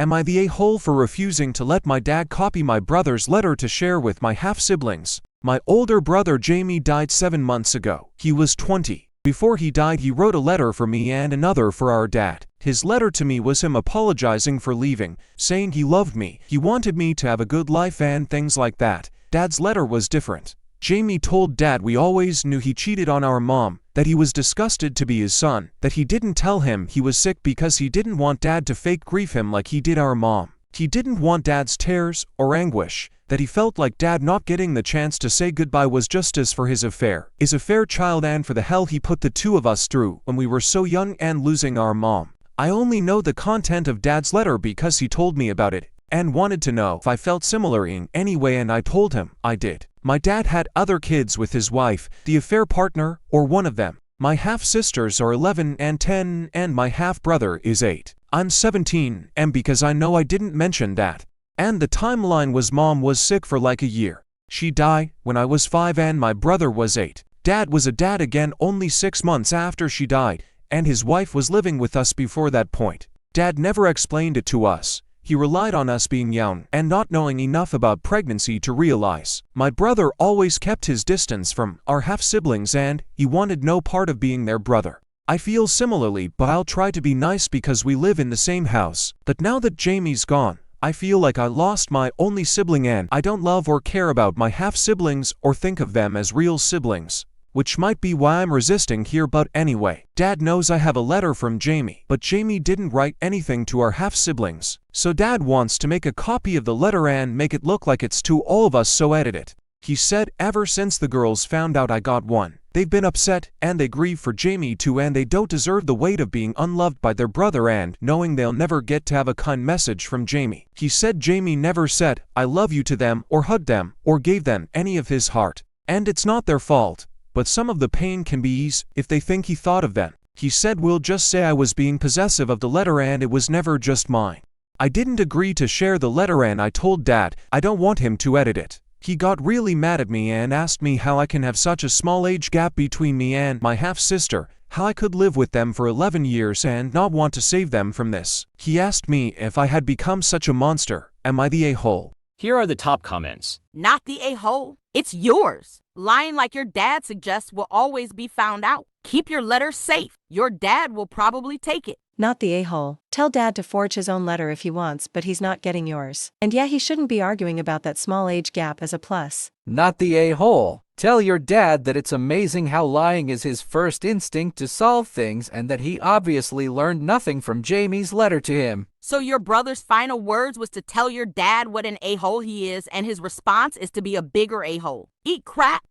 Am I the a-hole for refusing to let my dad copy my brother's letter to share with my half-siblings? My older brother Jamie died 7 months ago. He was 20. Before he died, he wrote a letter for me and another for our dad. His letter to me was him apologizing for leaving, saying he loved me, he wanted me to have a good life and things like that. Dad's letter was different. Jamie told Dad we always knew he cheated on our mom, that he was disgusted to be his son, that he didn't tell him he was sick because he didn't want Dad to fake grief him like he did our mom. He didn't want Dad's tears or anguish, that he felt like Dad not getting the chance to say goodbye was justice for his affair, is a fair child, and for the hell he put the two of us through when we were so young and losing our mom. I only know the content of Dad's letter because he told me about it and wanted to know if I felt similar in any way, and I told him I did. My dad had other kids with his wife, the affair partner, or one of them. My half-sisters are 11 and 10 and my half-brother is 8. I'm 17, and because I know I didn't mention that. And the timeline was mom was sick for like a year. She died when I was 5 and my brother was 8. Dad was a dad again only 6 months after she died, and his wife was living with us before that point. Dad never explained it to us. He relied on us being young and not knowing enough about pregnancy to realize. My brother always kept his distance from our half-siblings and he wanted no part of being their brother. I feel similarly, but I'll try to be nice because we live in the same house. But now that Jamie's gone, I feel like I lost my only sibling and I don't love or care about my half-siblings or think of them as real siblings. Which might be why I'm resisting here, but anyway. Dad knows I have a letter from Jamie, but Jamie didn't write anything to our half-siblings. So Dad wants to make a copy of the letter and make it look like it's to all of us, so edit it. He said ever since the girls found out I got one, they've been upset and they grieve for Jamie too, and they don't deserve the weight of being unloved by their brother and knowing they'll never get to have a kind message from Jamie. He said Jamie never said I love you to them or hugged them or gave them any of his heart. And it's not their fault. But some of the pain can be eased if they think he thought of them. He said we'll just say I was being possessive of the letter and it was never just mine. I didn't agree to share the letter and I told Dad I don't want him to edit it. He got really mad at me and asked me how I can have such a small age gap between me and my half-sister, how I could live with them for 11 years and not want to save them from this. He asked me if I had become such a monster. Am I the a-hole? Here are the top comments. Not the a-hole. It's yours. Lying like your dad suggests will always be found out. Keep your letter safe. Your dad will probably take it. Not the a-hole. Tell Dad to forge his own letter if he wants, but he's not getting yours. And yeah, he shouldn't be arguing about that small age gap as a plus. Not the a-hole. Tell your dad that it's amazing how lying is his first instinct to solve things and that he obviously learned nothing from Jamie's letter to him. So your brother's final words was to tell your dad what an a-hole he is, and his response is to be a bigger a-hole. Eat crap.